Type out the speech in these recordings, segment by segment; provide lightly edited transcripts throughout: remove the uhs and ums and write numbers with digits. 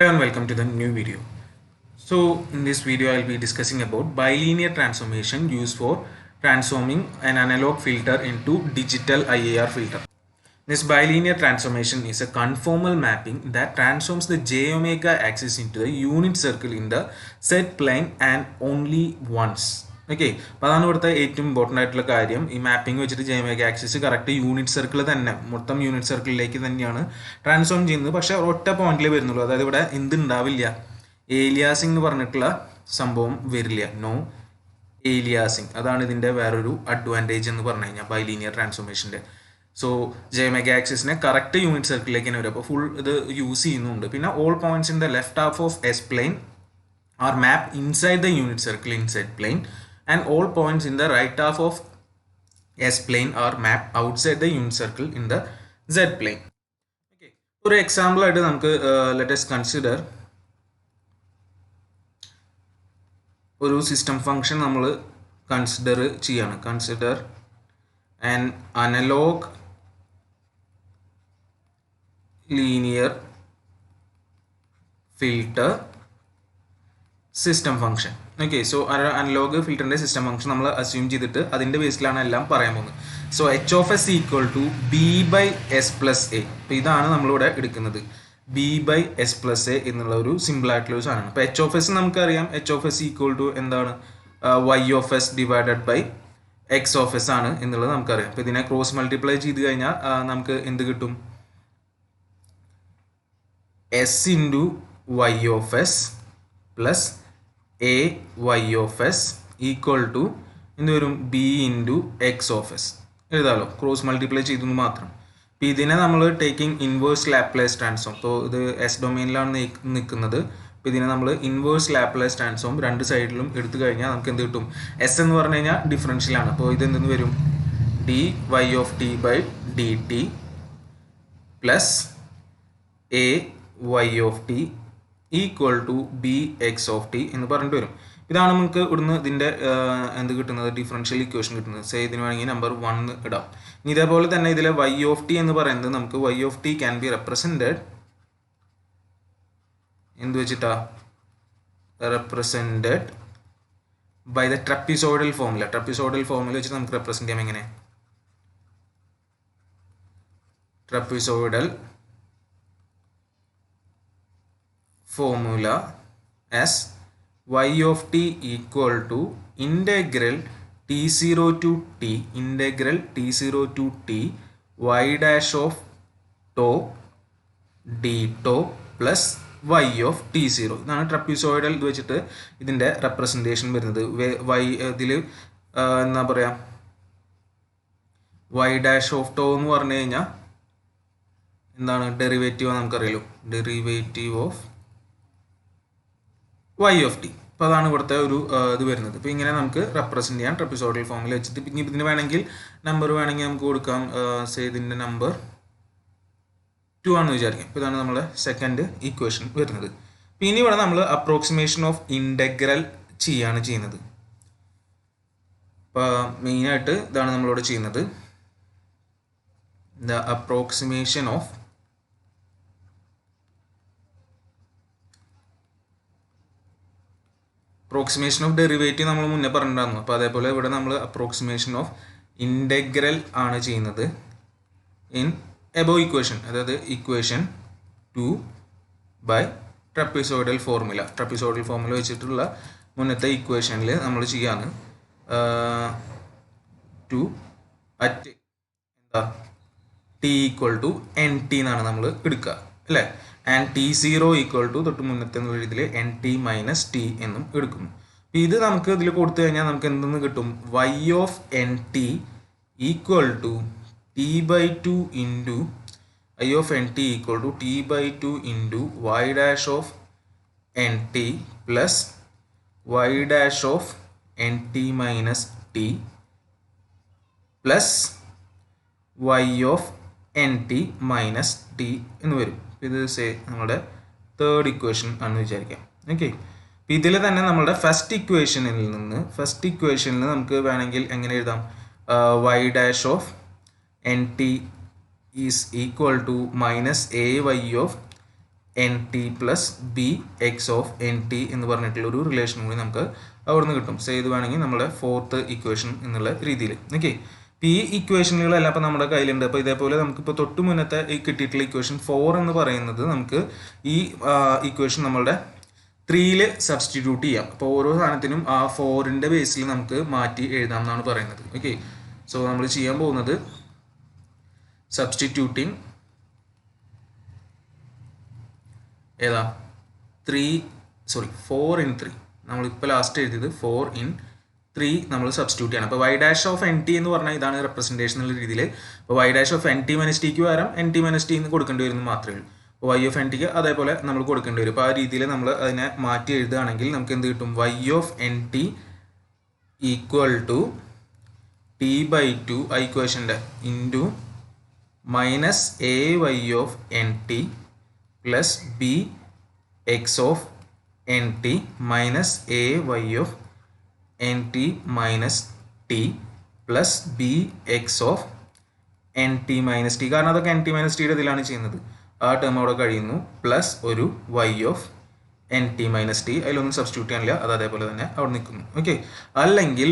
Hello and welcome to the new video. So in this video I'll be discussing about bilinear transformation used for transforming an analog filter into digital IAR filter. This bilinear transformation is a conformal mapping that transforms the j omega axis into the unit circle in the z plane and only once. Okay അപ്പോൾ അതാണ് ഇവിടുത്തെ ഏറ്റവും important ആയിട്ടുള്ള കാര്യം. ഈ mapping വെച്ചിട്ട് J omega axis correct unit circle തന്നെ മൊത്തം യൂണിറ്റ് സർക്കിളിലേക്ക് തന്നെയാണ് ട്രാൻസ്ഫോം ചെയ്യുന്നത്. പക്ഷേ ഒറ്റ പോയിന്റിലേ വരുന്നുള്ളൂ. അതായത് ഇവിടെ എന്തുണ്ടാവില്ല, ഏലിയാസിംഗ് എന്ന് പറഞ്ഞിട്ടുള്ള സംഭവം വരില്ല. No aliasing. അതാണ് ഇതിൻ്റെ വേറൊരു അഡ്വാൻറ്റേജ് എന്ന് പറഞ്ഞു കഴിഞ്ഞാൽ ബൈലീനിയർ ട്രാൻസ്ഫോർമേഷൻ്റെ. സോ ജെ ഒമേഗ ആക്സിസിനെ കറക്റ്റ് യൂണിറ്റ് സർക്കിളിലേക്ക് തന്നെ വരും. അപ്പോൾ ഫുൾ ഇത് യൂസ് ചെയ്യുന്നുണ്ട്. പിന്നെ all points in the left half of S plane are map inside the unit circle in Z plane and all points in the right half of S plane are mapped outside the unit circle in the Z plane. Okay, for example ആയിട്ട് നമുക്ക് let us consider ഒരു system function നമ്മൾ consider ചെയ്യാണ്. Consider an analog linear filter system function. Okay, so analog ഫിൽറ്ററിൻ്റെ system function നമ്മൾ assume ചെയ്തിട്ട് അതിൻ്റെ ബേസിലാണ് എല്ലാം പറയാൻ പോകുന്നത്. So H of S equal to B by S plus A. അപ്പോൾ ഇതാണ് നമ്മളിവിടെ എടുക്കുന്നത്, B by S plus A എന്നുള്ള ഒരു സിമ്പിൾ ആയിട്ടുള്ള ഒരു സാധനമാണ്. അപ്പോൾ എച്ച് ഓഫ് എസ് നമുക്കറിയാം, H of S equal to എന്താണ്, Y of S divided by X of S ആണ് എന്നുള്ളത് നമുക്കറിയാം. അപ്പോൾ ഇതിനെ ക്രോസ് മൾട്ടിപ്ലൈ ചെയ്ത് കഴിഞ്ഞാൽ നമുക്ക് എന്ത് കിട്ടും, S into Y of S plus A Y of S equal to എന്ത് വരും, B into X of S എഴുതാമല്ലോ, ക്രോസ് മൾട്ടിപ്ലൈ ചെയ്തെന്ന് മാത്രം. അപ്പോൾ ഇതിനെ നമ്മൾ ടേക്കിംഗ് ഇൻവേഴ്സ് ലാപ്ലേസ് ട്രാൻസ്ഫോം. അപ്പോൾ ഇത് എസ് ഡൊമെയിനിലാണ് നിൽക്കുന്നത്. അപ്പോൾ ഇതിനെ നമ്മൾ ഇൻവേഴ്സ് ലാപ്ലേസ് ട്രാൻസ്ഫോം രണ്ട് സൈഡിലും എടുത്തു കഴിഞ്ഞാൽ നമുക്ക് എന്ത് കിട്ടും, എസ് എന്ന് പറഞ്ഞു കഴിഞ്ഞാൽ ഡിഫറൻഷ്യലാണ്. അപ്പോൾ ഇത് എന്തെന്ന് വരും, D Y of T by D T plus A Y of T equal to B X of T എന്ന് പറഞ്ഞിട്ട് വരും. ഇതാണ് നമുക്ക് ഇവിടുന്ന് ഇതിൻ്റെ എന്ത് കിട്ടുന്നത്, ഡിഫറൻഷ്യൽ ഇക്വേഷൻ കിട്ടുന്നത്. സേ ഇതിന് വേണമെങ്കിൽ നമ്പർ 1 ഇടാം. ഇനി ഇതേപോലെ തന്നെ ഇതിലെ വൈ ഓഫ് ടി എന്ന് പറയുന്നത് നമുക്ക് Y of T can be represented എന്ത് വെച്ചിട്ടാ, represented by the trapezoidal formula. Trapezoidal formula വെച്ചിട്ട് നമുക്ക് റെപ്രസെൻറ്റ് ചെയ്യാം. എങ്ങനെ, trapezoidal formula as y of t equal to integral t0 to t integral t0 to t y dash of tau d tau plus y of t0. ഇതാണ് trapezoidal ഇത് വെച്ചിട്ട് ഇതിൻ്റെ representation വരുന്നത്. Y ഇതിൽ എന്താ പറയുക, y ഡാഷ് ഓഫ് ടോ എന്ന് പറഞ്ഞു കഴിഞ്ഞാൽ എന്താണ്, ഡെറിവേറ്റീവ് നമുക്കറിയാലോ, derivative of Y of T. അപ്പോൾ അതാണ് ഇവിടുത്തെ ഒരു ഇത് വരുന്നത്. അപ്പോൾ ഇങ്ങനെ നമുക്ക് റെപ്രസെൻറ്റ് ചെയ്യാം ട്രപ്പിസോയിഡൽ ഫോമിൽ വെച്ചിട്ട്. പിന്നെ ഇതിന് വേണമെങ്കിൽ നമ്പർ വേണമെങ്കിൽ നമുക്ക് കൊടുക്കാം. സേ ഇതിൻ്റെ നമ്പർ 2 ആണെന്ന് വിചാരിക്കാം. അപ്പോൾ ഇതാണ് നമ്മുടെ സെക്കൻഡ് ഇക്വേഷൻ വരുന്നത്. അപ്പോൾ ഇനി ഇവിടെ നമ്മൾ അപ്രോക്സിമേഷൻ ഓഫ് ഇൻ്റഗ്രൽ ചെയ്യുന്നത്. അപ്പോൾ മെയിനായിട്ട് ഇതാണ് നമ്മളിവിടെ ചെയ്യുന്നത്, ദ അപ്രോക്സിമേഷൻ ഓഫ് ഡെറിവേറ്റീവ് നമ്മൾ മുന്നേ പറഞ്ഞിട്ടുണ്ടായിരുന്നു. അപ്പോൾ അതേപോലെ ഇവിടെ നമ്മൾ അപ്രോക്സിമേഷൻ ഓഫ് ഇൻ്റഗ്രൽ ആണ് ചെയ്യുന്നത് ഇൻ എബോ ഇക്വേഷൻ, അതായത് ഇക്വേഷൻ 2 ബൈ ട്രപ്പിസോയിഡൽ ഫോർമുല. ട്രപ്പിസോയിഡൽ ഫോർമുല വെച്ചിട്ടുള്ള മുന്നത്തെ ഇക്വേഷനിൽ നമ്മൾ ചെയ്യാണ് 2 അറ്റ് എന്താ T equal to N T എന്നാണ് നമ്മൾ എടുക്കുക അല്ലേ. ആൻഡ് t0 ഈക്വൽ ടു തൊട്ട് മുന്നത്തെ ഇതിൽ എൻ ടി മൈനസ് ടി എന്നും എടുക്കുന്നു. അപ്പോൾ ഇത് നമുക്ക് ഇതിൽ കൊടുത്തു കഴിഞ്ഞാൽ നമുക്ക് എന്തെന്ന് കിട്ടും, Y of N T equal to T by 2 into I of N T equal to T by 2 into Y dash of N T plus Y dash of N T minus T plus Y of N T minus T എന്ന് വരും. ഇത് say നമ്മുടെ third equation ആണെന്ന് വിചാരിക്കാം. Okay, അപ്പോൾ ഇതിൽ തന്നെ നമ്മുടെ ഫസ്റ്റ് ഇക്വേഷനിൽ നമുക്ക് വേണമെങ്കിൽ എങ്ങനെ എഴുതാം, Y dash of N T is equal to minus A Y of N T plus B X of N T എന്ന് പറഞ്ഞിട്ടുള്ള ഒരു റിലേഷൻ കൂടി നമുക്ക് അവിടെ നിന്ന് കിട്ടും. സോ ഇത് വേണമെങ്കിൽ നമ്മുടെ ഫോർത്ത് ഇക്വേഷൻ എന്നുള്ള രീതിയിൽ. ഓക്കെ, ഈ ഇക്വേഷനുകളെല്ലാം ഇപ്പോൾ നമ്മുടെ കയ്യിലുണ്ട്. അപ്പോൾ ഇതേപോലെ നമുക്കിപ്പോൾ തൊട്ട് മുന്നത്തെ കിട്ടിയിട്ടുള്ള ഇക്വേഷൻ 4 എന്ന് പറയുന്നത് നമുക്ക് ഈ ഇക്വേഷൻ നമ്മളുടെ 3ൽ സബ്സ്റ്റിറ്റ്യൂട്ട് ചെയ്യാം. അപ്പോൾ ഓരോ സാധനത്തിനും ആ 4ന്റെ ബേസിൽ നമുക്ക് മാറ്റി എഴുതാം എന്നാണ് പറയുന്നത്. ഓക്കെ, സോ നമ്മൾ ചെയ്യാൻ പോകുന്നത് സബ്സ്റ്റിറ്റ്യൂട്ടിങ് ഏതാ 4 in 3 നമ്മളിപ്പോൾ ലാസ്റ്റ് എഴുതിയത് 4 in 3 നമ്മൾ സബ്സ്റ്റിറ്റ്യൂട്ട് ചെയ്യണം. അപ്പോൾ Y dash of N T എന്ന് പറഞ്ഞാൽ ഇതാണ് റെപ്രസെൻറ്റേഷൻ എന്നുള്ള രീതിയിൽ. അപ്പോൾ Y dash of N T minus ടിക്ക് പകരം എൻ ടി മൈനസ് ടി എന്ന് കൊടുക്കേണ്ടി വരുന്നത് മാത്രമേ ഉള്ളൂ. അപ്പോൾ വൈ ഓഫ് എൻ ടിക്ക് അതേപോലെ നമ്മൾ കൊടുക്കേണ്ടി വരും. അപ്പോൾ ആ രീതിയിൽ നമ്മൾ അതിനെ മാറ്റി എഴുതുകയാണെങ്കിൽ നമുക്ക് എന്ത് കിട്ടും? Y of N T equal to T by 2 ആ ഇക്വേഷൻ്റെ into minus A Y of N T plus B X of N T minus A Y of N T minus T plus B X of N T minus T, കാരണം അതൊക്കെ N T minus ടിയുടെ ഇതിലാണ് ചെയ്യുന്നത്. ആ term അവിടെ കഴിയുന്നു. Plus ഒരു Y of N T minus T, അതിലൊന്നും സബ്സ്റ്റിറ്റ്യൂട്ട് ചെയ്യാനില്ല, അത് അതേപോലെ തന്നെ അവിടെ നിൽക്കുന്നു. ഓക്കെ, അല്ലെങ്കിൽ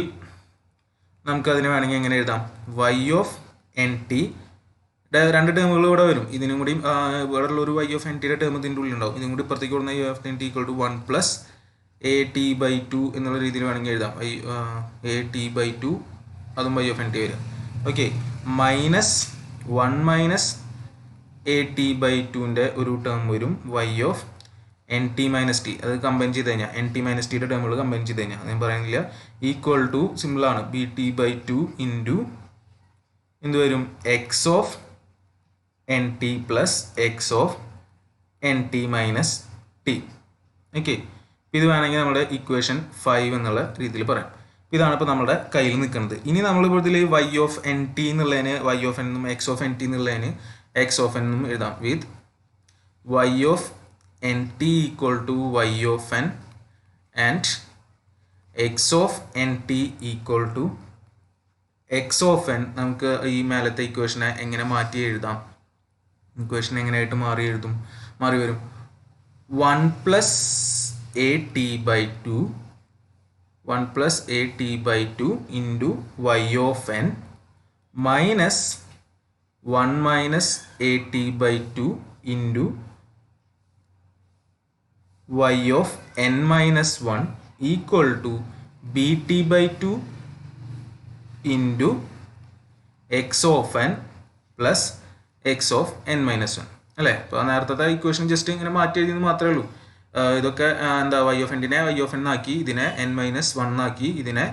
നമുക്കതിന് വേണമെങ്കിൽ എങ്ങനെ എഴുതാം? വൈ ഓഫ് എൻ ടി രണ്ട് ടേമുകൾ ഇവിടെ വരും. ഇതിനും കൂടി ഇവിടെ ഉള്ള ഒരു വൈ ഓഫ് എൻ ടിയുടെ ടേം ഇതിൻ്റെ ഉള്ളിൽ ഉണ്ടാവും. ഇതും കൂടി ഇപ്പുറത്തേക്ക് കൊടുക്കുന്ന U of N T equal to 1 plus A T by 2 എന്നുള്ള രീതിയിൽ വേണമെങ്കിൽ എഴുതാം. എ ടി ബൈ 2 അതും വൈ ഓഫ് എൻ ടി വരിക. Okay, minus 1 minus A T by 2ൻ്റെ ഒരു ടേം വരും Y of N T minus T. അത് കമ്പൈൻ ചെയ്ത് കഴിഞ്ഞാൽ എൻ ടി മൈനസ് ടിയുടെ ടേമുകൾ കമ്പൈൻ ചെയ്ത് കഴിഞ്ഞാൽ ഞാൻ പറയുന്നില്ല, ഈക്വൽ ടു സിമ്പിളാണ് ബി ടി ബൈ 2 ഇൻറ്റു എന്ത് വരും? X of N T plus X of N T minus T. Okay, ഇത് വേണമെങ്കിൽ നമ്മുടെ ഇക്വേഷൻ 5 എന്നുള്ള രീതിയിൽ പറയാം. ഇതാണ് ഇപ്പോൾ നമ്മുടെ കയ്യിൽ നിൽക്കുന്നത്. ഇനി നമ്മളിപ്പോൾ ഇതിൽ വൈ ഓഫ് എൻ ടി എന്നുള്ളതിന് വൈ ഓഫ് എൻ എന്നും എക്സ് ഓഫ് എൻ ടി എന്നുള്ളതിന് എക്സ് ഓഫ് എൻ എന്നും എഴുതാം. With Y of N T equal to Y of N and X of N T equal to X of N. നമുക്ക് ഈ മേലത്തെ ഇക്വേഷനെ എങ്ങനെ മാറ്റി എഴുതാം? ഇക്വേഷൻ എങ്ങനെയായിട്ട് മാറി വരും? 1 plus A T by 2 1 plus A T by 2 into Y of N minus 1 minus A T by 2 into Y of N minus 1 equal to B T by 2 into X of N plus X of N minus 1 അല്ലേ? അപ്പോൾ നേരത്തെ equation just ഇങ്ങനെ മാറ്റി എഴുതിയെന്ന് മാത്രമേ ഉള്ളൂ. ഇതൊക്കെ എന്താ Y of എൻറ്റിനെ വൈ ഓഫ് എൻ ആക്കി, ഇതിനെ എൻ മൈനസ് 1 ആക്കി, ഇതിനെ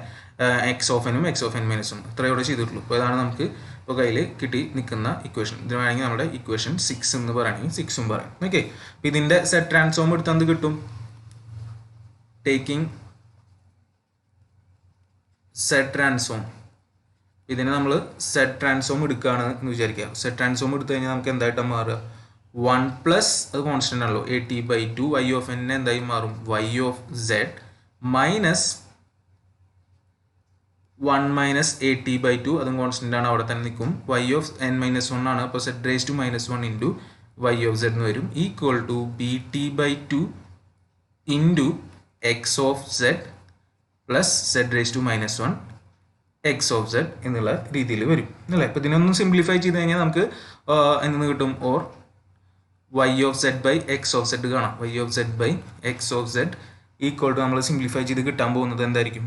എക്സ് ഓഫ് എനും എക്സ് ഓഫ് എൻ മൈനസ് 1 ഇത്രയും ഇവിടെ ചെയ്തിട്ടുള്ളൂ. അപ്പോൾ ഇതാണ് നമുക്ക് ഇപ്പോൾ കയ്യിൽ കിട്ടി നിൽക്കുന്ന ഇക്വേഷൻ. ഇതിന് വേണമെങ്കിൽ നമ്മുടെ ഇക്വേഷൻ 6 എന്ന് പറയുകയാണെങ്കിൽ 6ഉം പറയാം. ഓക്കെ, അപ്പോൾ ഇതിൻ്റെ സെറ്റ് ട്രാൻസ്ഫോം എടുത്ത് എന്ത് കിട്ടും? ടേക്കിംഗ് സെറ്റ് ട്രാൻസ്ഫോം, ഇതിനെ നമ്മൾ സെറ്റ് ട്രാൻസ്ഫോം എടുക്കുകയാണ് എന്ന് വിചാരിക്കുക. സെറ്റ് ട്രാൻസ്ഫോം എടുത്തു കഴിഞ്ഞാൽ നമുക്ക് എന്തായിട്ടാണ് മാറുക? 1 പ്ലസ് അത് കോൺസ്റ്റൻ്റ് ആണല്ലോ, A T by 2 Y of N എന്തായി മാറും? Y of Z minus 1 minus A T by 2 അതും കോൺസ്റ്റൻ്റ് ആണ്, അവിടെ തന്നെ നിൽക്കും. വൈ ഓഫ് എൻ മൈനസ് 1 ആണ്, അപ്പോൾ Z raise to minus 1 into Y of Z എന്ന് വരും. Equal to B T by 2 into X of Z plus Z raise to minus 1 X of Z എന്നുള്ള രീതിയിൽ വരും അല്ലേ? അപ്പോൾ ഇതിനൊന്നും സിംപ്ലിഫൈ ചെയ്ത് കഴിഞ്ഞാൽ നമുക്ക് എന്തെന്ന് കിട്ടും? Or Y of Z by X of Z കാണാം. Y of Z by X of Z equal to നമ്മൾ സിംപ്ലിഫൈ ചെയ്ത് കിട്ടാൻ പോകുന്നത് എന്തായിരിക്കും?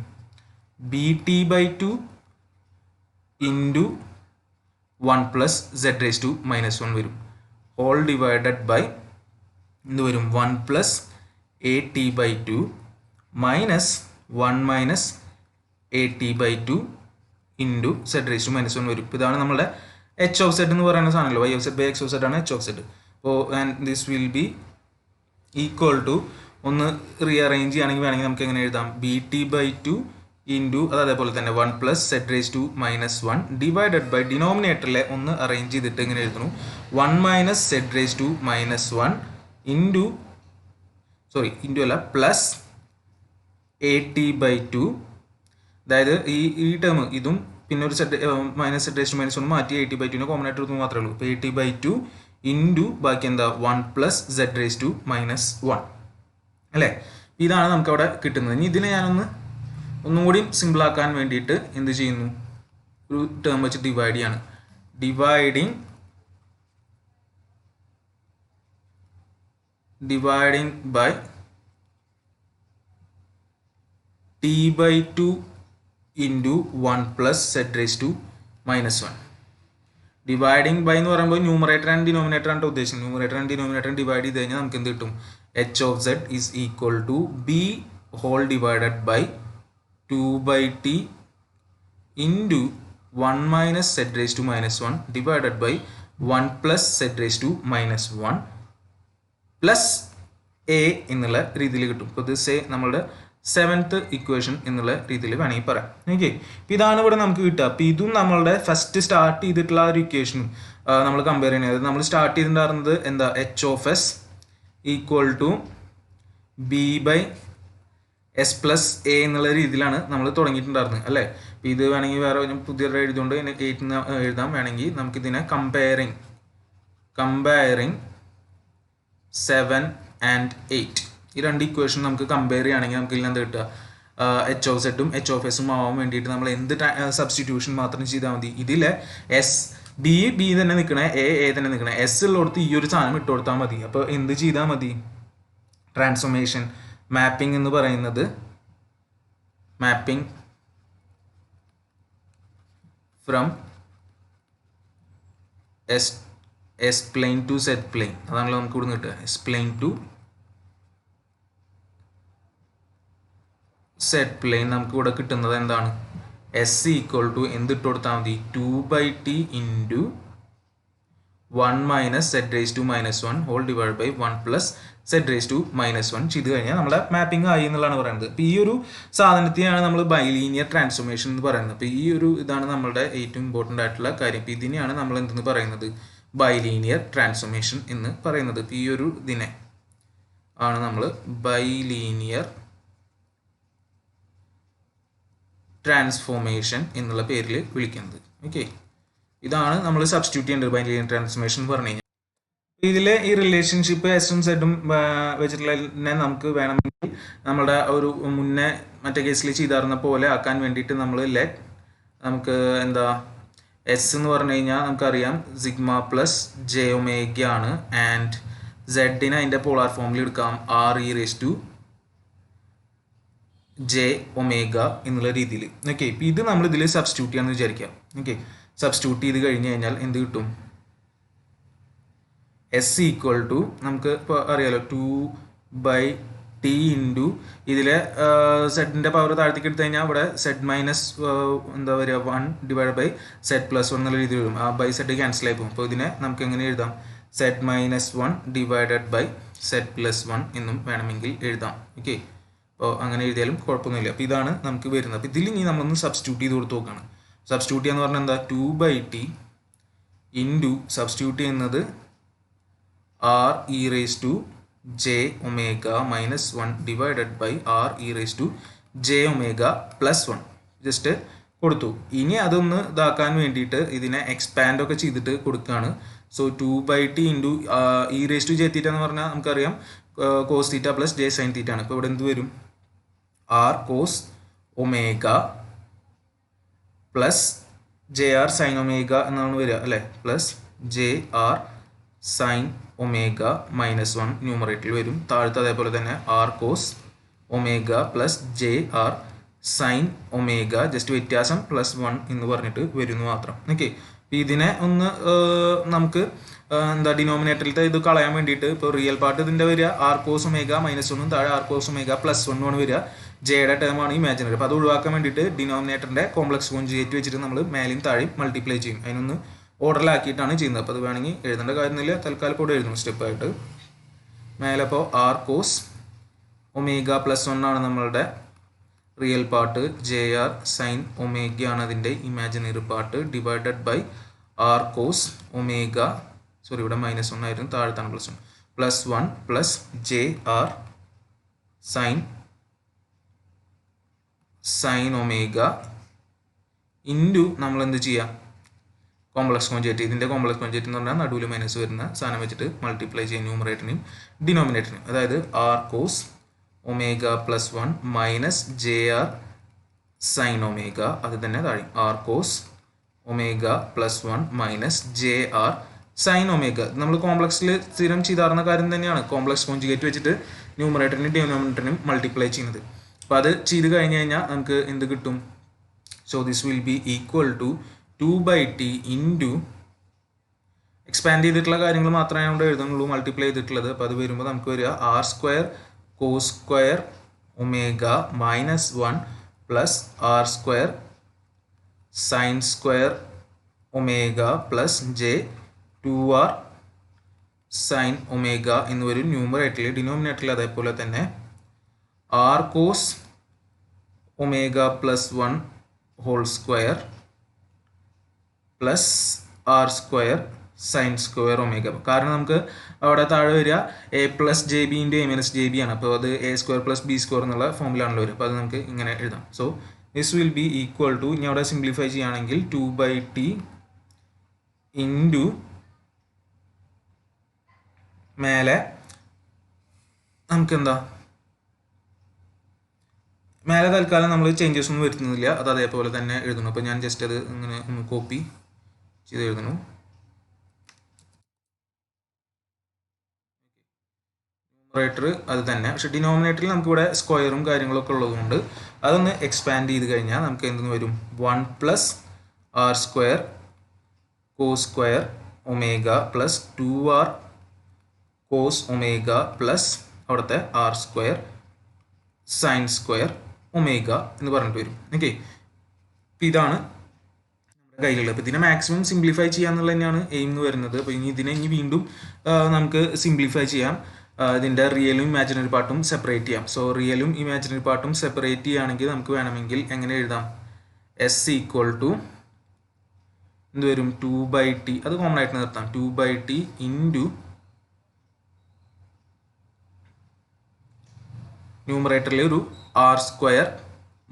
B T by 2 into 1 plus Z raise to minus 1 വരും. ഹോൾ ഡിവൈഡഡ് ബൈ എന്ത് വരും? 1 plus A T by 2 minus 1 minus A T by 2 into Z raise to minus 1 വരും. ഇതാണ് നമ്മുടെ എച്ച് ഓഫ് സെഡ് എന്ന് പറയുന്ന സാധനമല്ലോ. Y of Z by X of Z ആണ് എച്ച് ഓഫ് സെഡ്. അപ്പോൾ and this will be equal to, ഒന്ന് rearrange ചെയ്യുകയാണെങ്കിൽ വേണമെങ്കിൽ നമുക്ക് എങ്ങനെ എഴുതാം? ബി ടി ബൈ 2 ഇൻറ്റു അതേപോലെ തന്നെ 1 plus Z raise to minus 1 divided by ഡിനോമിനേറ്ററിലെ ഒന്ന് അറേഞ്ച് ചെയ്തിട്ട് ഇങ്ങനെ എഴുതുന്നു 1 minus Z raise to minus 1 into അല്ല പ്ലസ് എ ടി ബൈ 2. അതായത് ഈ ടേം ഇതും പിന്നെ ഒരു Z minus Z raise to minus 1 മാറ്റി എ ടി ബൈ 2നെ കോമൺ ആയിട്ട് എടുത്തു മാത്രമേ ഉള്ളൂ. അപ്പോൾ എ ടി ബൈ 2 ഇൻറ്റു ബാക്കി എന്താ 1 plus Z raise to minus 1 അല്ലേ. ഇതാണ് നമുക്കവിടെ കിട്ടുന്നത്. ഇനി ഇതിനെ ഞാനൊന്നും കൂടി സിമ്പിൾ ആക്കാൻ വേണ്ടിയിട്ട് എന്ത് ചെയ്യുന്നു, ഒരു ടേം വെച്ച് ഡിവൈഡ് ചെയ്യാണ്. Dividing by t/2 into 1 plus Z raise to minus 1. Dividing by എന്ന് പറയുമ്പോൾ ന്യൂമറേറ്റർ ആൻഡ് ഡിനോമിനേറ്റർ ആണ് ഉദ്ദേശിക്കുന്നത്. ന്യൂമറേറ്റർ ആൻഡ് ഡിനോമിനേറ്റർ ഡിവൈഡ് ചെയ്ത് കഴിഞ്ഞാൽ നമുക്ക് എന്ത് കിട്ടും, h of z is equal to b whole divided by 2/t into 1 minus z raised to minus 1 divided by 1 plus z raised to minus 1 plus a എന്നുള്ള രീതിയിൽ കിട്ടും. ഇപ്പോൾ ഇത് നമ്മളുടെ 7th ഇക്വേഷൻ എന്നുള്ള രീതിയിൽ വേണമെങ്കിൽ പറയാം. ഓക്കെ, അപ്പോൾ ഇതാണ് ഇവിടെ നമുക്ക് കിട്ടുക. അപ്പോൾ ഇതും നമ്മളുടെ ഫസ്റ്റ് സ്റ്റാർട്ട് ചെയ്തിട്ടുള്ള ഒരു ഇക്വേഷനും നമ്മൾ കമ്പയർ ചെയ്യുന്നത്. നമ്മൾ സ്റ്റാർട്ട് ചെയ്തിട്ടുണ്ടായിരുന്നത് എന്താ, h of s equal to b by S plus A എന്നുള്ള രീതിയിലാണ് നമ്മൾ തുടങ്ങിയിട്ടുണ്ടായിരുന്നത് അല്ലേ. അപ്പോൾ ഇത് വേണമെങ്കിൽ വേറെ പുതിയൊരു എഴുതുകൊണ്ട് 8 എഴുതാം. വേണമെങ്കിൽ നമുക്കിതിനെ കമ്പയറിങ് 7 and 8 ഈ രണ്ട് ഇക്വേഷൻ നമുക്ക് കമ്പയർ ചെയ്യുകയാണെങ്കിൽ നമുക്ക് ഇതിൽ എന്താ കിട്ടുക, h of z ഉം h of s ഉം ആവാൻ വേണ്ടിയിട്ട് നമ്മൾ എന്ത് സബ്സ്റ്റിറ്റ്യൂഷൻ മാത്രം ചെയ്താൽ മതി. ഇതിലെ ബി തന്നെ നിൽക്കണേ, എ തന്നെ നിൽക്കണേ, എസ് ഉള്ളിടത്ത് ഈ ഒരു സാധനം ഇട്ട് കൊടുത്താൽ മതി. അപ്പോൾ എന്ത് ചെയ്താൽ മതി, ട്രാൻസ്ഫോർമേഷൻ മാപ്പിംഗ് എന്ന് പറയുന്നത് mapping from S plane to Z plane, അതാണല്ലോ നമുക്ക് ഇവിടെ കിട്ടുക. S plane to Z plane നമുക്ക് ഇവിടെ കിട്ടുന്നത് എന്താണ്, എസ് ഈക്വൽ ടു എന്തിട്ട് കൊടുത്താൽ മതി, 2/t into 1 minus Z raise to minus 1 whole divide by 1 plus Z raise to minus 1 ചെയ്ത് കഴിഞ്ഞാൽ നമ്മളെ മാപ്പിംഗ് ആയി എന്നുള്ളതാണ് പറയുന്നത്. അപ്പോൾ ഈ ഒരു സാധനത്തെയാണ് നമ്മൾ ബൈലീനിയർ ട്രാൻസ്ഫോർമേഷൻ എന്ന് പറയുന്നത്. അപ്പോൾ ഈ ഒരു ഇതാണ് നമ്മളുടെ ഏറ്റവും ഇമ്പോർട്ടൻ്റ് ആയിട്ടുള്ള കാര്യം. അപ്പോൾ ഇതിനെയാണ് നമ്മൾ എന്തെന്ന് പറയുന്നത്, ബൈലീനിയർ ട്രാൻസ്ഫോർമേഷൻ എന്ന് പറയുന്നത്. അപ്പോൾ ഈ ഒരു ഇതിനെ ആണ് നമ്മൾ ബൈലീനിയർ ട്രാൻസ്ഫോർമേഷൻ എന്നുള്ള പേരിൽ വിളിക്കുന്നത്. ഓക്കെ, ഇതാണ് നമ്മൾ സബ്സ്റ്റിറ്റ്യൂട്ട് ചെയ്യേണ്ടത് ബൈലീനിയർ ട്രാൻസ്ഫോർമേഷൻ എന്ന് പറഞ്ഞു കഴിഞ്ഞാൽ. ഇതിലെ ഈ റിലേഷൻഷിപ്പ് എസും സെഡും വെച്ചിട്ടുള്ളതിനെ നമുക്ക് വേണമെങ്കിൽ നമ്മുടെ ഒരു മുന്നേ മറ്റേ കേസിൽ ചെയ്തായിരുന്ന പോലെ ആക്കാൻ വേണ്ടിയിട്ട് നമുക്ക് എന്താ, എസ് എന്ന് പറഞ്ഞു കഴിഞ്ഞാൽ നമുക്കറിയാം സിഗ്മ പ്ലസ് ജെ ഒമേഗ ആണ്. ആൻഡ് സെഡിനെ അതിൻ്റെ പോളാർ ഫോമിൽ എടുക്കാം, r e raise to j omega എന്നുള്ള രീതിയിൽ. ഓക്കെ, ഇപ്പം ഇത് നമ്മൾ ഇതിൽ സബ്സ്റ്റിറ്റ്യൂട്ട് ചെയ്യാമെന്ന് വിചാരിക്കാം. ഓക്കെ, സബ്സ്റ്റിറ്റ്യൂട്ട് ചെയ്ത് കഴിഞ്ഞ് കഴിഞ്ഞാൽ എന്ത് കിട്ടും, എസ് ഈക്വൽ ടു നമുക്ക് ഇപ്പോൾ അറിയാലോ 2/t ഇൻറ്റു ഇതിലെ സെഡിൻ്റെ പവർ താഴത്തേക്ക് എടുത്തു കഴിഞ്ഞാൽ ഇവിടെ സെഡ് മൈനസ് എന്താ പറയുക 1 ഡിവൈഡ് ബൈ സെഡ് പ്ലസ് 1 എന്നുള്ള രീതിയിൽ വരും. ആ ബൈ സെഡ് ക്യാൻസൽ ആയി പോകും. അപ്പോൾ ഇതിനെ നമുക്ക് എങ്ങനെ എഴുതാം, zed minus 1 divided by zed plus 1 എന്നും വേണമെങ്കിൽ എഴുതാം. ഓക്കെ, അപ്പോൾ അങ്ങനെ എഴുതിയാലും കുഴപ്പമൊന്നുമില്ല. അപ്പോൾ ഇതാണ് നമുക്ക് വരുന്നത്. അപ്പോൾ ഇതിൽ ഇനി നമ്മളൊന്ന് സബ്സ്റ്റിറ്റ്യൂട്ട് ചെയ്ത് കൊടുത്ത് നോക്കുകയാണ്. സബ്സ്റ്റിറ്റ്യൂട്ട് ചെയ്യാന്ന് പറഞ്ഞാൽ എന്താ, 2/t ഇൻറ്റു സബ്സ്റ്റിറ്റ്യൂട്ട് ചെയ്യുന്നത് r e raise to j omega minus 1 divided by r e raise to j omega plus 1 just കൊടുത്തു. ഇനി അതൊന്ന് ഇതാക്കാൻ വേണ്ടിയിട്ട് ഇതിനെ എക്സ്പാൻഡ് ഒക്കെ ചെയ്തിട്ട് കൊടുക്കുകയാണ്. So 2/t into E raise to J theta എന്ന് പറഞ്ഞാൽ നമുക്കറിയാം cos theta plus J sine theta ആണ്. ഇപ്പോൾ ഇവിടെ എന്ത് വരും, R cos omega plus J R sine omega എന്നാണ് വരിക അല്ലേ, plus J R sine omega minus 1 ന്യൂമറേറ്ററിൽ വരും. താഴത്ത് അതേപോലെ തന്നെ R cos omega plus J R sine omega, just വ്യത്യാസം പ്ലസ് 1 എന്ന് പറഞ്ഞിട്ട് വരുന്നു മാത്രം. ഓക്കെ, ഇതിനെ ഒന്ന് നമുക്ക് എന്താ ഡിനോമിനേറ്ററിലത്തെ ഇത് കളയാൻ വേണ്ടിയിട്ട് ഇപ്പോൾ റിയൽ പാർട്ട് ഇതിൻ്റെ വരിക ആർ കോസ് ഒമേഗ മൈനസ് 1 താഴെ ആർ കോസ് ഒമേഗ പ്ലസ് 1 ആണ് വരിക. ജെയുടെ ടേമാണ് ഇമാജിനറി. അപ്പോൾ അത് ഒഴിവാക്കാൻ വേണ്ടിയിട്ട് ഡിനോമിനേറ്ററിൻ്റെ കോംപ്ലക്സ് കോൺജുഗേറ്റ് വെച്ചിട്ട് നമ്മൾ മേലെയും താഴെയും മൾട്ടിപ്ലൈ ചെയ്യും. അതിനൊന്ന് ഓർഡറിലാക്കിയിട്ടാണ് ചെയ്യുന്നത്. അപ്പോൾ അത് വേണമെങ്കിൽ എഴുതേണ്ട കാര്യമൊന്നുമില്ല, തൽക്കാലം കൂടെ എഴുതുന്നു സ്റ്റെപ്പായിട്ട്. മേലെ അപ്പോൾ ആർ കോസ് ഒമേഗ പ്ലസ് 1 ആണ് നമ്മളുടെ real part, J R sine omega ആണ് അതിൻ്റെ imaginary part, divided by R cos omega, sorry ഇവിടെ മൈനസ് 1 ആയിരുന്നു, താഴത്താണ് plus 1 plus J R sine omega into നമ്മൾ എന്ത് ചെയ്യാം, കോംപ്ലക്സ് കോഞ്ചുഗേറ്റ്. ഇതിൻ്റെ കോംപ്ലക്സ് കോഞ്ചുഗേറ്റ് എന്ന് പറഞ്ഞാൽ നടുവിൽ മൈനസ് വരുന്ന സാധനം വെച്ചിട്ട് മൾട്ടിപ്ലൈ ചെയ്യും ന്യൂമറേറ്ററിനെയും ഡിനോമിനേറ്ററിനെയും. അതായത് r cos omega plus 1 minus j R sine omega. അത് തന്നെ താഴെ r cos omega plus 1 minus j R sine omega. നമ്മൾ കോംപ്ലക്സിൽ സ്ഥിരം ചെയ്താറുന്ന കാര്യം തന്നെയാണ് കോംപ്ലക്സ് കോഞ്ചുഗേറ്റ് വെച്ചിട്ട് ന്യൂമറേറ്ററിനെയും ഡിനോമിനേറ്ററിനെയും മൾട്ടിപ്ലൈ ചെയ്യുന്നത്. അപ്പോൾ അത് ചെയ്ത് കഴിഞ്ഞ് കഴിഞ്ഞാൽ നമുക്ക് എന്ത് കിട്ടും? So this will be equal to 2/t into expand ചെയ്തിട്ടുള്ള കാര്യങ്ങൾ മാത്രമേ അവിടെ എഴുതുന്നുള്ളൂ, മൾട്ടിപ്ലൈ ചെയ്തിട്ടുള്ളത്. അപ്പോൾ അത് വരുമ്പോൾ നമുക്ക് വരിക r square cos square omega minus 1 plus R square sine square omega plus j 2r sine omega എന്ന് വരും ന്യൂമറേറ്ററിൽ. ഡിനോമിനേറ്ററിൽ അതേപോലെ തന്നെ R cos omega plus 1 whole square plus R square sine square omega. കാരണം നമുക്ക് അവിടെ താഴെ വരിക a plus j b into a minus j b ആണ്. അപ്പോൾ അത് a square plus b square എന്നുള്ള ഫോമിലാണല്ലോ വരും. അപ്പോൾ അത് നമുക്ക് ഇങ്ങനെ എഴുതാം. So this will be equal to, ഇനി അവിടെ സിംപ്ലിഫൈ ചെയ്യുകയാണെങ്കിൽ 2/t ഇൻറ്റു മേലെ നമുക്കെന്താ, മേലെ തൽക്കാലം നമ്മൾ ചേഞ്ചസ് ഒന്നും വരുത്തുന്നില്ല, അത് അതേപോലെ തന്നെ എഴുതണം. അപ്പോൾ ഞാൻ ജസ്റ്റ് അത് ഇങ്ങനെ ഒന്ന് കോപ്പി ചെയ്ത് എഴുതണം. ന്യൂമറേറ്റർ അത് തന്നെ, പക്ഷെ ഡിനോമിനേറ്ററിൽ നമുക്കിവിടെ സ്ക്വയറും കാര്യങ്ങളൊക്കെ ഉള്ളതുകൊണ്ട് അതൊന്ന് എക്സ്പാൻഡ് ചെയ്ത് കഴിഞ്ഞാൽ നമുക്ക് എന്തെന്ന് വരും? 1 plus R square cos square omega plus 2r cos omega plus അവിടുത്തെ R square sine square omega എന്ന് പറഞ്ഞിട്ട് വരും. ഓക്കെ, അപ്പം ഇതാണ് നമ്മുടെ കയ്യിലുള്ളത്. അപ്പോൾ ഇതിനെ മാക്സിമം സിംപ്ലിഫൈ ചെയ്യാന്നുള്ളത് തന്നെയാണ് എയിം എന്ന് വരുന്നത്. അപ്പോൾ ഇതിനെ വീണ്ടും നമുക്ക് സിംപ്ലിഫൈ ചെയ്യാം. ഇതിൻ്റെ റിയലും ഇമാജിനറി പാർട്ടും സെപ്പറേറ്റ് ചെയ്യാം. സോ റിയലും ഇമാജിനറി പാർട്ടും സെപ്പറേറ്റ് ചെയ്യുകയാണെങ്കിൽ നമുക്ക് വേണമെങ്കിൽ എങ്ങനെ എഴുതാം? എസ് ഈക്വൽ ടു എന്ത് വരും? 2/t, അത് കോമൺ ആയിട്ട് നിർത്താം. 2/t ഇൻറ്റു ന്യൂമറേറ്ററിൽ ഒരു ആർ സ്ക്വയർ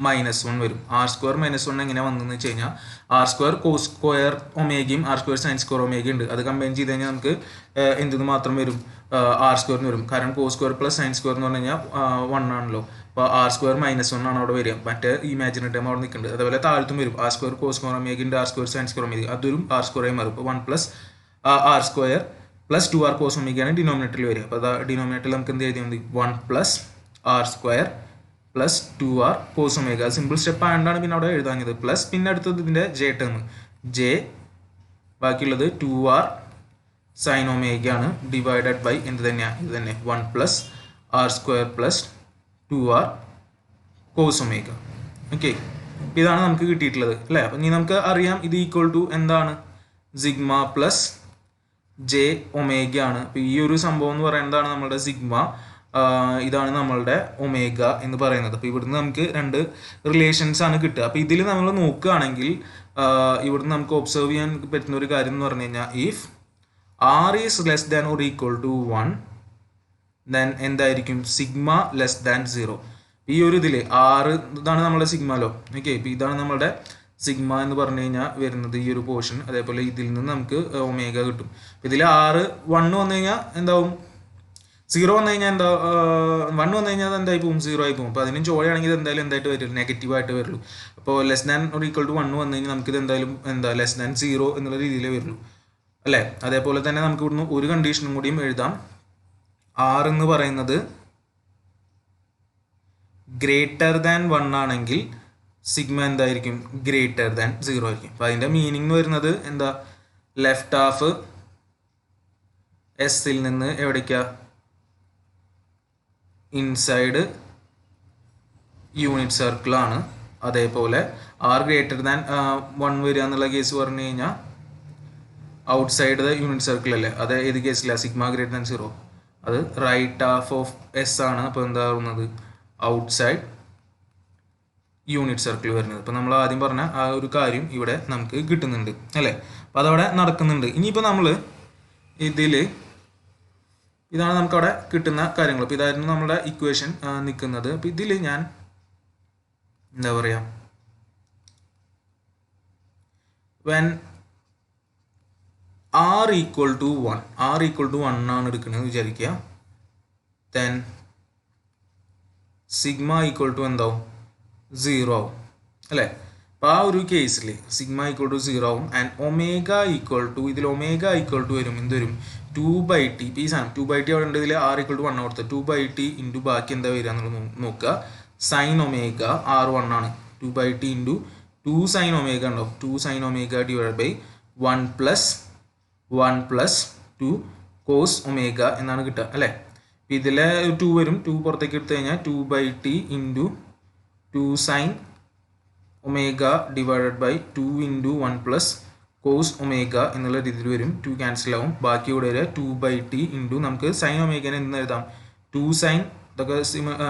മൈനസ് 1 വരും. ആർ സ്ക്വയർ മൈനസ് 1 എങ്ങനെ വന്നതെന്ന് വെച്ച് കഴിഞ്ഞാൽ ആർ സ്ക്വയർ കോസ് സ്ക്വയർ ഒമേഗയും ആർ സ്ക്വയർ സൈൻ സ്ക്വയർ ഒമേഗയും ഉണ്ട്. അത് കമ്പൈൻ ചെയ്ത് കഴിഞ്ഞാൽ നമുക്ക് എന്തെന്ന് മാത്രം വരും? ആർ സ്ക്വയറിന് വരും. കാരണം cos square plus sine square എന്ന് പറഞ്ഞു കഴിഞ്ഞാൽ 1 ആണല്ലോ. അപ്പോൾ ആർ സ്ക്വയർ മൈനസ് 1 ആണ് അവിടെ വരിക. മറ്റേ ഇമാജിനറി ടൈം അവിടെ നിൽക്കുന്നുണ്ട്. അതേപോലെ താഴത്തും വരും ആർ സ്ക്വയർ കോസ് സ്ക്വയർ ഒമേഗയുണ്ട്, R square sine square omega, അതൊരു ആർ സ്ക്വയറായി മാറും. ഇപ്പോൾ 1 plus R square plus 2r cos ഒമേഗയാണ് ഡിനോമിനേറ്ററിൽ വരിക. അപ്പോൾ ഡിനോമിനേറ്ററിൽ നമുക്ക് എന്ത് എഴുതിയാൽ മതി? 1 plus R square plus 2r cos omega. Simple step ആയതുകൊണ്ടാണ് പിന്നെ അവിടെ എഴുതാഞ്ഞത്. പ്ലസ് പിന്നെ അടുത്തത് ഇതിൻ്റെ ജെ ടേം, ജെ ബാക്കിയുള്ളത് 2r സൈൻ ഒമേഗയാണ് ഡിവൈഡഡ് ബൈ എന്ത് തന്നെയാണ്? ഇത് തന്നെ 1 plus R square plus 2r cos omega. Okay, ഇതാണ് നമുക്ക് കിട്ടിയിട്ടുള്ളത് അല്ലേ? അപ്പം ഇനി നമുക്ക് അറിയാം ഇത് ഈക്വൽ ടു എന്താണ്? സിഗ്മ പ്ലസ് ജെ ഒമേഗ ആണ്. അപ്പോൾ ഈ ഒരു സംഭവം എന്ന് പറയുന്നതാണ് നമ്മളുടെ സിഗ്മ, ഇതാണ് നമ്മളുടെ ഒമേഗ എന്ന് പറയുന്നത്. അപ്പോൾ ഇവിടുന്ന് നമുക്ക് രണ്ട് റിലേഷൻസ് ആണ് കിട്ടുക. അപ്പോൾ ഇതിൽ നമ്മൾ നോക്കുകയാണെങ്കിൽ ഇവിടുന്ന് നമുക്ക് ഒബ്സർവ് ചെയ്യാൻ പറ്റുന്ന ഒരു കാര്യം എന്ന് പറഞ്ഞു കഴിഞ്ഞാൽ if R is less than or equal to 1 then എന്തായിരിക്കും? Sigma less than 0. ഈ ഒരു ഇതിൽ ആറ് ഇതാണ് നമ്മുടെ സിഗ്മലോ. ഓക്കെ, ഇപ്പോൾ ഇതാണ് നമ്മുടെ സിഗ്മ എന്ന് പറഞ്ഞു കഴിഞ്ഞാൽ വരുന്നത് ഈ ഒരു പോർഷൻ. അതേപോലെ ഇതിൽ നിന്ന് നമുക്ക് ഒമേഗ കിട്ടും. ഇതിൽ 1 വന്നു കഴിഞ്ഞാൽ എന്താവും? 0 വന്നു കഴിഞ്ഞാൽ എന്താ? 1 വന്നു കഴിഞ്ഞാൽ എന്തായി പോകും? 0 ആയി പോകും. അപ്പോൾ അതിനും ചോഴയാണെങ്കിൽ എന്തായാലും എന്തായിട്ട് വരും? നെഗറ്റീവായിട്ട് വരുള്ളൂ. അപ്പോൾ less than or equal to 1 വന്നു കഴിഞ്ഞാൽ നമുക്കിത് എന്തായാലും ലെസ് ദാൻ 0 എന്നുള്ള രീതിയിലേ വരുള്ളൂ അല്ലേ? അതേപോലെ തന്നെ നമുക്ക് ഇവിടുന്ന് ഒരു കണ്ടീഷനും കൂടിയും എഴുതാം. ആർ എന്ന് പറയുന്നത് ഗ്രേറ്റർ ദാൻ 1 ആണെങ്കിൽ സിഗ്മ എന്തായിരിക്കും? ഗ്രേറ്റർ ദാൻ 0 ആയിരിക്കും. അപ്പോൾ അതിൻ്റെ മീനിങ് വരുന്നത് എന്താ? ലെഫ്റ്റ് ഹാഫ് എസിൽ നിന്ന് എവിടേക്കാ? ഇൻസൈഡ് യൂണിറ്റ് സർക്കിളാണ്. അതേപോലെ ആർ ഗ്രേറ്റർ ദാൻ 1 വരിക എന്നുള്ള കേസ് പറഞ്ഞു കഴിഞ്ഞാൽ ഔട്ട്സൈഡ് ദ യൂണിറ്റ് സർക്കിൾ അല്ലേ? അത് ഏത് കേസിലാണ്? സിഗ്മ ഗ്രേറ്റർ ദാൻ 0, അത് റൈറ്റ് ഹാഫ് ഓഫ് എസ് ആണ്. അപ്പോൾ എന്താകുന്നത്? ഔട്ട്സൈഡ് യൂണിറ്റ് സർക്കിൾ വരുന്നത്. അപ്പോൾ നമ്മൾ ആദ്യം പറഞ്ഞ ആ ഒരു കാര്യം ഇവിടെ നമുക്ക് കിട്ടുന്നുണ്ട് അല്ലേ? അപ്പോൾ അതവിടെ നടക്കുന്നുണ്ട്. ഇനിയിപ്പോൾ നമ്മൾ ഇതിൽ ഇതാണ് നമുക്കവിടെ കിട്ടുന്ന കാര്യങ്ങൾ. അപ്പോൾ ഇതായിരുന്നു നമ്മുടെ ഇക്വേഷൻ നിൽക്കുന്നത്. അപ്പോൾ ഇതിൽ ഞാൻ എന്താ പറയുക, വെൻ ആർ ഈക്വൽ ടു 1 ആണ് എടുക്കുന്നത് വിചാരിക്കുക. ദെൻ സിഗ്മ ഈക്വൽ ടു എന്താവും 0 ആവും അല്ലേ. അപ്പോൾ ആ ഒരു കേസിൽ സിഗ്മ ഈക്വൽ ടു 0 ആവും. ആൻഡ് ഒമേഗ ഈക്വൽ ടു ഇതിൽ ഒമേഗ ഈക്വൽ ടു വരും എന്ത് വരും 2/t. ഇപ്പോൾ ഈ സാധനം 2/t അവിടെ ഉണ്ട്. ഇതിൽ ആർ ഈക്വൽ ടു 1 കൊടുത്ത് 2/t ഇൻറ്റു ബാക്കി എന്താ വരിക എന്നുള്ളത് നോക്കുക. സൈൻ ഒമേഗ ആർ 1 ആണ്. 2/t ഇൻറ്റു 2 സൈൻ ഒമേഗ ഉണ്ടാവും. 2 sine omega divide by 1 plus 2 cos omega എന്നാണ് കിട്ടുക അല്ലേ. ഇതിൽ 2 വരും. 2 പുറത്തേക്ക് എടുത്തു കഴിഞ്ഞാൽ 2/t into 2 sine omega divided by 2 into 1 plus cos omega എന്നുള്ള രീതിയിൽ വരും. 2 ക്യാൻസൽ ആവും. ബാക്കി ഇവിടെ വരെ 2/t ഇൻറ്റു നമുക്ക് സൈൻ ഒമേഗനെ എന്ന് എഴുതാം 2 സൈൻ ഇതൊക്കെ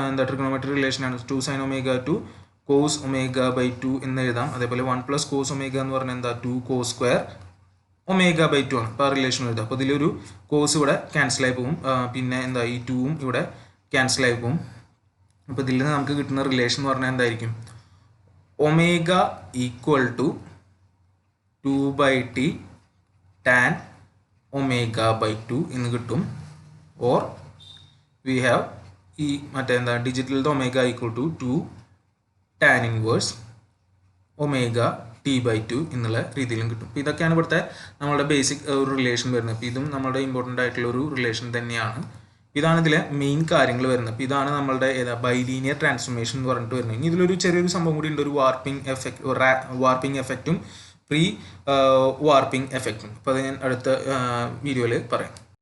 എന്താ ട്രിഗണോമെട്രി റിലേഷൻ ആണ്. 2 sine omega two cos omega by 2 എന്ന് എഴുതാം. അതേപോലെ 1 പ്ലസ് കോസ് ഒമേഗ എന്ന് പറഞ്ഞാൽ എന്താ 2 കോസ് സ്ക്വയർ ഒമേഗ ബൈ 2 ആണ്. അപ്പോൾ ആ റിലേഷൻ എഴുതാം. അപ്പോൾ ഇതിലൊരു കോസ് ഇവിടെ ക്യാൻസലായി പോകും. പിന്നെ എന്താ ഈ 2ഉം ഇവിടെ ക്യാൻസലായി പോകും. അപ്പോൾ ഇതിൽ നിന്ന് നമുക്ക് കിട്ടുന്ന റിലേഷൻ എന്ന് പറഞ്ഞാൽ എന്തായിരിക്കും omega equal to 2/t tan omega by 2 എന്ന് കിട്ടും. ഓർ വി ഹാവ് ഈ മറ്റേ എന്താ ഡിജിറ്റലിൻ്റെ omega equal to 2 tan inverse omega t/2 എന്നുള്ള രീതിയിലും കിട്ടും. അപ്പോൾ ഇതൊക്കെയാണ് ഇവിടുത്തെ നമ്മളുടെ ബേസിക് ഒരു റിലേഷൻ വരുന്നത്. അപ്പോൾ ഇതും നമ്മുടെ ഇമ്പോർട്ടൻ്റ് ആയിട്ടുള്ള ഒരു റിലേഷൻ തന്നെയാണ്. ഇതാണ് ഇതിലെ മെയിൻ കാര്യങ്ങൾ വരുന്നത്. അപ്പോൾ ഇതാണ് നമ്മളുടെ ബൈലീനിയർ ട്രാൻസ്ഫോർമേഷൻ എന്ന് പറഞ്ഞിട്ട് വരുന്നത്. ഇനി ഇതിലൊരു ചെറിയൊരു സംഭവം കൂടി ഉണ്ട്. ഒരു വാർപ്പിംഗ് എഫക്റ്റും പ്രീ വാർപ്പിംഗ് എഫക്റ്റും. അപ്പോൾ അത് ഞാൻ അടുത്ത വീഡിയോയിൽ പറയാം.